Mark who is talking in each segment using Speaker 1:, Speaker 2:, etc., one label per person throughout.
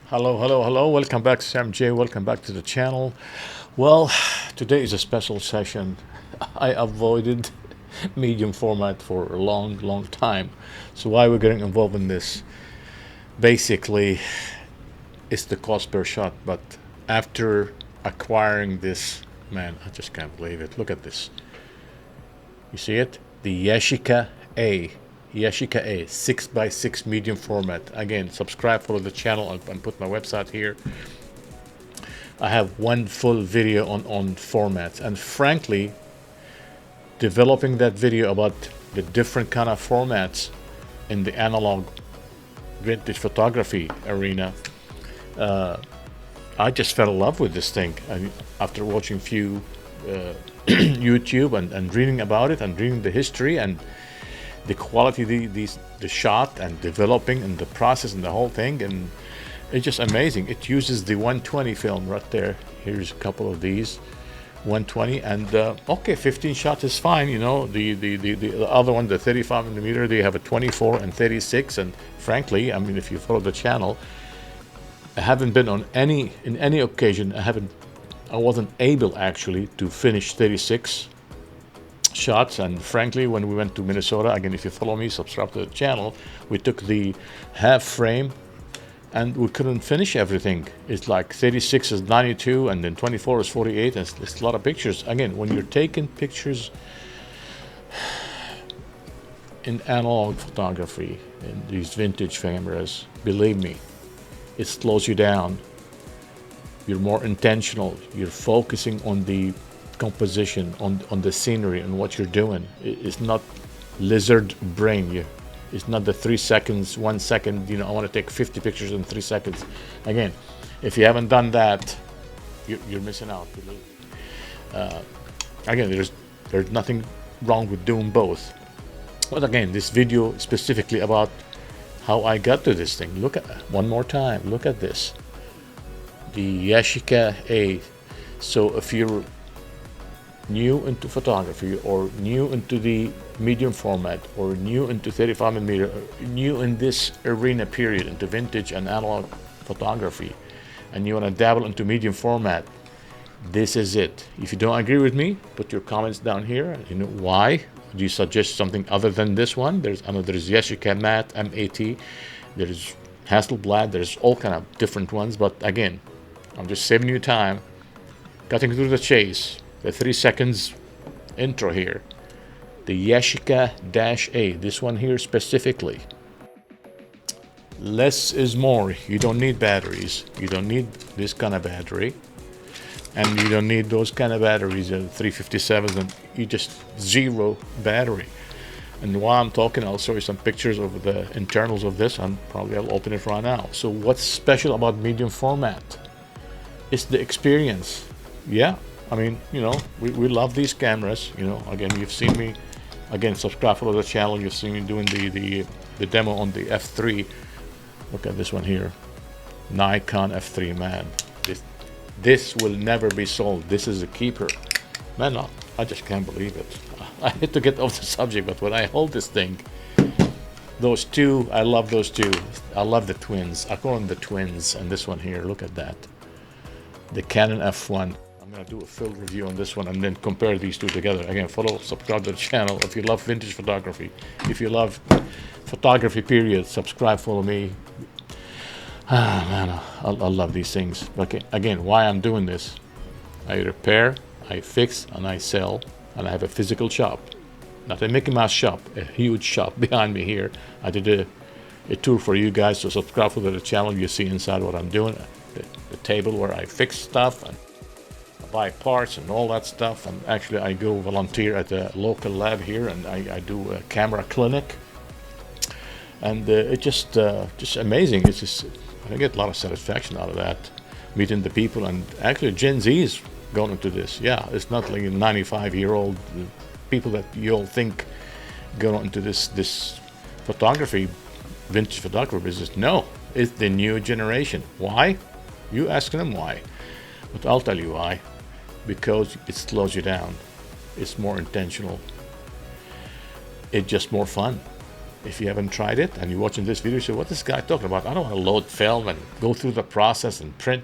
Speaker 1: Hello. Welcome back, Sam J. Welcome back to the channel. Well, today is a special session. I avoided medium format for a long time. So why we're getting involved in this? Basically, it's the cost per shot. But after acquiring this, man, I just can't believe it. Look at this. You see it? The Yashica A. Yashica A 6x6 medium format. Again, subscribe, follow the channel, and put my website here. I have one full video on formats, and frankly, developing that video about the different kind of formats in the analog vintage photography arena, I just fell in love with this thing. After watching few YouTube and reading about it and reading the history and the quality, the shot and developing and the process and the whole thing, and it's just amazing. It uses the 120 film right there. Here's a couple of these 120, and okay, 15 shots is fine. You know, the other one, the 35 millimeter, they have a 24 and 36, and frankly, I mean, if you follow the channel, I haven't been on any occasion. I wasn't able actually to finish 36 shots. And frankly, when we went to Minnesota, again, if you follow me, subscribe to the channel, we took the half frame and we couldn't finish everything. It's like 36 is 92 and then 24 is 48, and it's a lot of pictures. Again, when you're taking pictures in analog photography in these vintage cameras, believe me, it slows you down. You're more intentional. You're focusing on the composition, on the scenery, and what you're doing. It's not lizard brain. It's not the 3 seconds, 1 second, you know, I want to take 50 pictures in 3 seconds. Again, if you haven't done that, you're missing out. Again, there's nothing wrong with doing both. But again, this video specifically about how I got to this thing. Look at one more time. Look at this. The Yashica A. So if you're new into photography, or new into the medium format, or new into 35 millimeter, new in this arena period, into vintage and analog photography, and you want to dabble into medium format, this is it. If you don't agree with me, put your comments down here. You know, why do you suggest something other than this one? There's Yashica Matte, M-A-T, there's Hasselblad, there's all kind of different ones. But again, I'm just saving you time, cutting through the chase. The 3 seconds intro here. The Yashica A, this one here specifically. Less is more. You don't need batteries. You don't need this kind of battery. And you don't need those kind of batteries, 357s, and you just zero battery. And while I'm talking, I'll show you some pictures of the internals of this, and probably I'll open it right now. So what's special about medium format? It's the experience. Yeah. I mean, you know, we love these cameras. You know, again, you've seen me, again, subscribe, follow the channel. You've seen me doing the demo on the F3. Look at this one here, Nikon F3, man. This will never be sold. This is a keeper, man. No, I just can't believe it. I hate to get off the subject, but when I hold this thing, those two, I love those two. I love the twins. I call them the twins. And this one here, look at that, the Canon F1. I'm going to do a full review on this one and then compare these two together. Again, follow, subscribe to the channel. If you love vintage photography, if you love photography period, subscribe, follow me. Ah, man, I love these things. Okay, again, why I'm doing this? I repair, I fix, and I sell, and I have a physical shop. Not a Mickey Mouse shop, a huge shop behind me here. I did a tour for you guys, so subscribe to the channel. You see inside what I'm doing. The table where I fix stuff and buy parts and all that stuff. And actually I go volunteer at a local lab here, and I do a camera clinic, and it's just amazing. It's just, I get a lot of satisfaction out of that, meeting the people. And actually Gen Z's going into this. Yeah, it's not like a 95-year-old people that you all think go into this photography, vintage photography business. No, it's the new generation. Why? You ask them why, but I'll tell you why. Because it slows you down. It's more intentional. It's just more fun. If you haven't tried it and you're watching this video, you say, "What is this guy talking about? I don't want to load film and go through the process and print."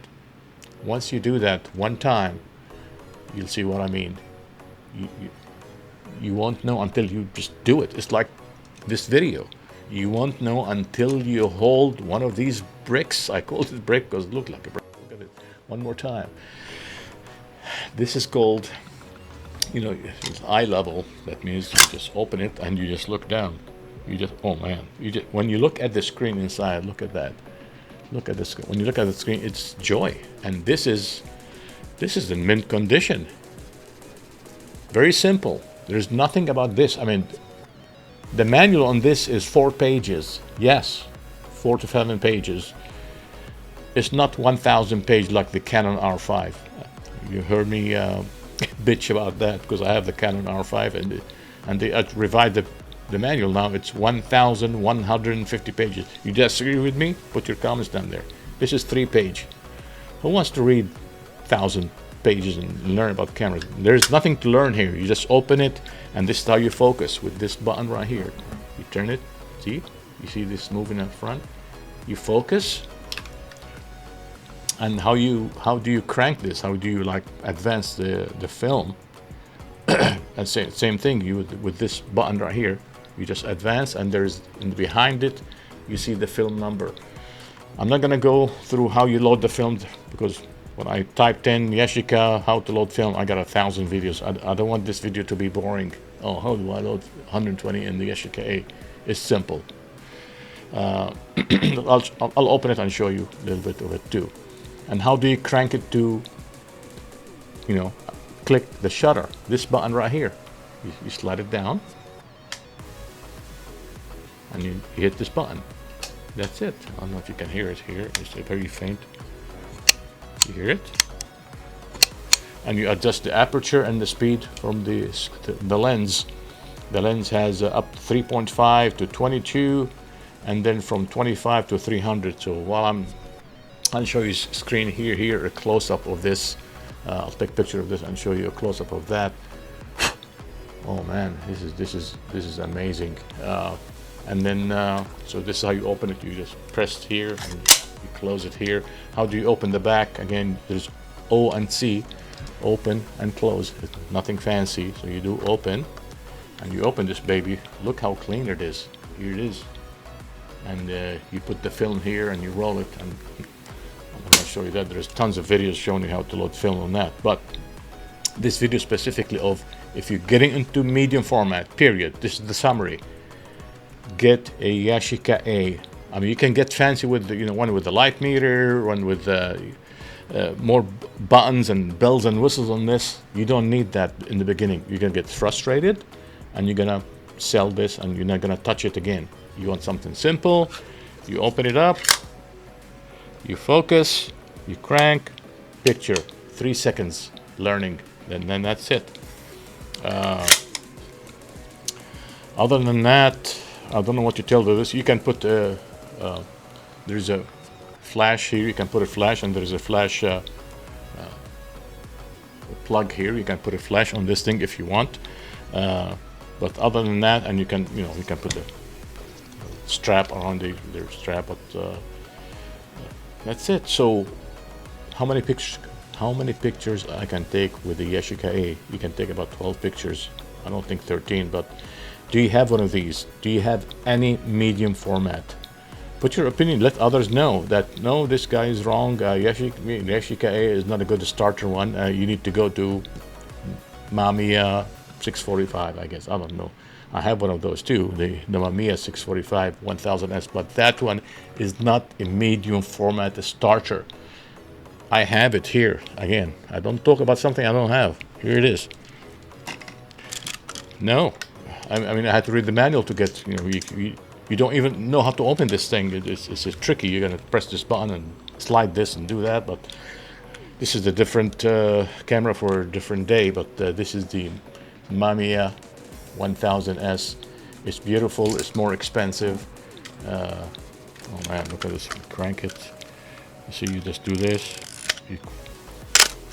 Speaker 1: Once you do that one time, you'll see what I mean. You won't know until you just do it. It's like this video. You won't know until you hold one of these bricks. I call it brick because it looks like a brick. Look at it one more time. This is called, it's eye level. That means you just open it and you just look down. You just, oh man, when you look at the screen inside, look at that. Look at this. When you look at the screen, it's joy. And this is in mint condition. Very simple. There's nothing about this. I mean, the manual on this is 4 pages. Yes, 4 to 7 pages. It's not 1,000 page like the Canon R5. You heard me bitch about that because I have the Canon R5 and they revised the manual. Now it's 1,150 pages. You disagree with me? Put your comments down there. This is 3 page. Who wants to read 1,000 pages and learn about cameras? There's nothing to learn here. You just open it, and this is how you focus with this button right here. You turn it. See? You see this moving up front? You focus. And how do you crank this? How do you like advance the film? And same thing. You with this button right here. You just advance, and there's behind it, you see the film number. I'm not gonna go through how you load the film because when I typed in Yashica how to load film, I got 1,000 videos. I don't want this video to be boring. Oh, how do I load 120 in the Yashica A? It's simple. I'll open it and show you a little bit of it too. And how do you crank it to, click the shutter? This button right here. You slide it down. And you hit this button. That's it. I don't know if you can hear it here. It's very faint. You hear it? And you adjust the aperture and the speed from the lens. The lens has up 3.5 to 22, and then from 25 to 300. So while I'll show you screen here a close-up of this. I'll take a picture of this and show you a close-up of that. Oh man, this is amazing. And then, so this is how you open it. You just press here and you close it here. How do you open the back? Again, there's O and C, open and close. It's nothing fancy. So you do open, and you open this baby. Look how clean it is. Here it is. And you put the film here and you roll it. And I'm going to show you that. There's tons of videos showing you how to load film on that. But this video specifically of if you're getting into medium format, period. This is the summary. Get a Yashica A. I mean, you can get fancy with one with the light meter, one with more buttons and bells and whistles on this. You don't need that in the beginning. You're gonna get frustrated, and you're gonna sell this, and you're not gonna touch it again. You want something simple. You open it up, you focus, you crank, picture. 3 seconds learning, then that's it. Other than that, I don't know what to tell you this. You can put there's a flash here. You can put a flash, and there's a flash plug here. You can put a flash on this thing if you want. But other than that, and you can put a strap around the strap. But that's it. So how many pictures I can take with the Yashica A? You can take about 12 pictures. I don't think 13, but do you have one of these? Do you have any medium format? Put your opinion. Let others know that, no, this guy is wrong. Yashica A is not a good starter one. You need to go to Mamiya 645, I guess. I don't know. I have one of those too, the Mamiya 645 1000S, but that one is not a medium format starter. I have it here. Again, I don't talk about something I don't have. Here it is. No. I mean, I had to read the manual to get, you don't even know how to open this thing. It's tricky. You're going to press this button and slide this and do that, but This is a different camera for a different day, but this is the Mamiya 1000S. It's beautiful. It's more expensive. Oh man, look at this. Crank it. So you just do this.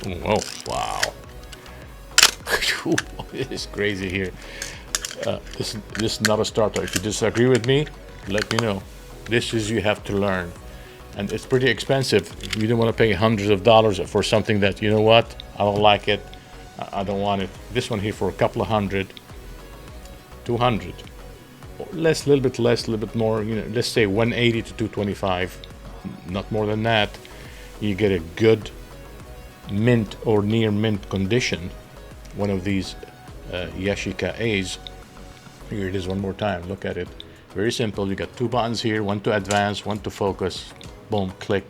Speaker 1: Oh, wow. It's crazy here. This is not a starter. If you disagree with me, let me know. This is you have to learn. And it's pretty expensive. You don't want to pay hundreds of dollars for something that, you know what, I don't like it. I don't want it. This one here for a couple of hundred, 200. Less, a little bit less, a little bit more, you know, let's say 180 to 225, not more than that. You get a good mint or near mint condition, one of these Yashica A's. Here it is one more time, look at it. Very simple. You got two buttons here, one to advance, one to focus. Boom, click.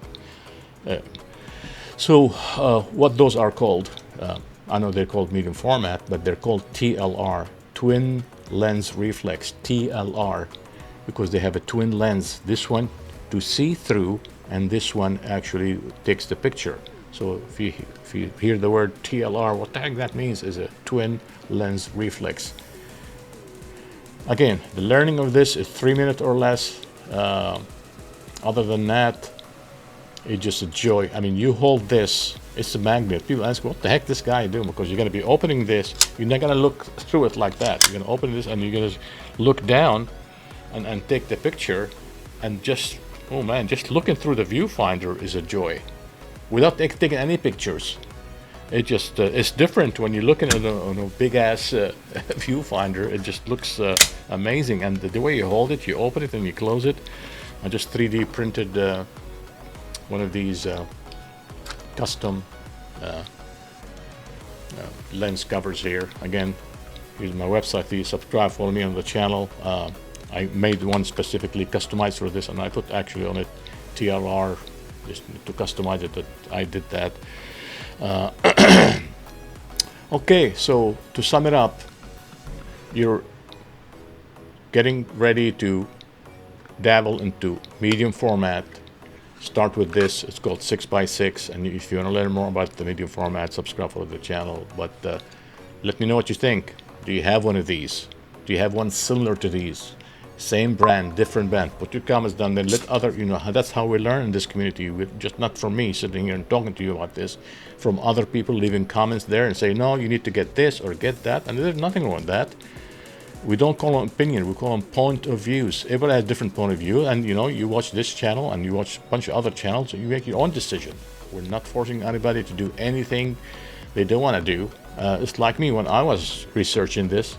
Speaker 1: So what those are called, I know they're called medium format, but they're called TLR, twin lens reflex, TLR, because they have a twin lens. This one to see through, and this one actually takes the picture. So if you hear the word TLR, what the heck that means is a twin lens reflex. Again, the learning of this is 3 minutes or less. Other than that, it's just a joy. I mean, you hold this, it's a magnet. People ask, what the heck this guy doing? Because you're going to be opening this. You're not going to look through it like that. You're going to open this and you're going to look down and take the picture. And just, oh man, just looking through the viewfinder is a joy. Without taking any pictures. It just, it's different when you're looking at a big ass viewfinder. It just looks amazing. And the way you hold it, you open it and you close it. I just 3D printed one of these custom lens covers here. Again, use my website. Please subscribe, follow me on the channel. I made one specifically customized for this, and I put actually on it TLR just to customize it. That I did that. Okay, so to sum it up, you're getting ready to dabble into medium format. Start with this. It's called 6x6, and if you want to learn more about the medium format, subscribe for the channel. But let me know what you think. Do you have one of these? Do you have one similar to these? Same brand, different brand. Put your comments down there. Let other, you know, that's how we learn in this community. We're just not from me sitting here and talking to you about this, from other people leaving comments there and say, no, you need to get this or get that. And there's nothing wrong with that. We don't call them opinion, we call them point of views. Everybody has a different point of view, and you know, you watch this channel and you watch a bunch of other channels, and you make your own decision. We're not forcing anybody to do anything they don't want to do. It's like me when I was researching this,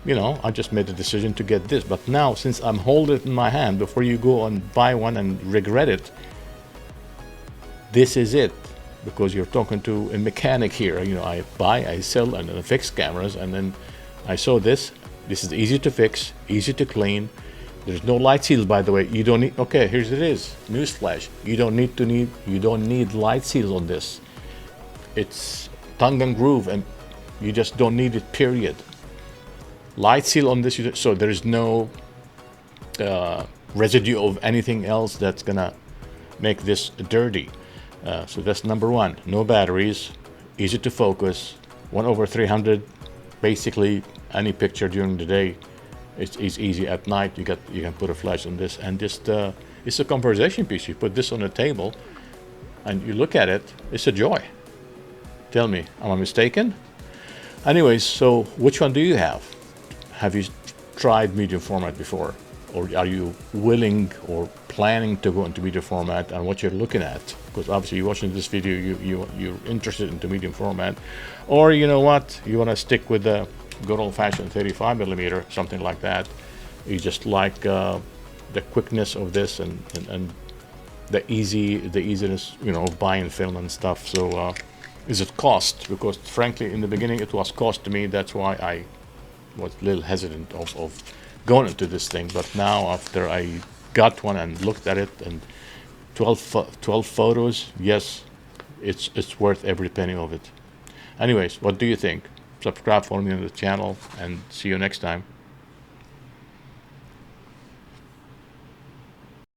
Speaker 1: you know, I just made the decision to get this. But now, since I'm holding it in my hand, before you go and buy one and regret it, this is it. Because you're talking to a mechanic here. You know, I buy, I sell, and I fix cameras, and then I saw this. This is easy to fix, easy to clean. There's no light seals, by the way. You don't need. Okay, here's it is. Newsflash. You don't need light seals on this. It's tongue and groove, and you just don't need it. Period. Light seal on this, so there is no residue of anything else that's gonna make this dirty. So that's number one. No batteries, easy to focus, 1/300. Basically, any picture during the day, it's easy. At night, you can put a flash on this, and just it's a conversation piece. You put this on a table, and you look at it. It's a joy. Tell me, am I mistaken? Anyways, so which one do you have? Have you tried medium format before? Or are you willing or planning to go into medium format, and what you're looking at? Because obviously you're watching this video, you're interested into medium format. Or you know what, you want to stick with the good old-fashioned 35mm, something like that. You just like the quickness of this and the easiness, you know, of buying film and stuff. So is it cost? Because frankly, in the beginning it was cost to me. That's why I was a little hesitant of going into this thing. But now, after I got one and looked at it, and 12 photos, yes, it's worth every penny of it. Anyways, what do you think? Subscribe, follow me on the channel, and see you next time.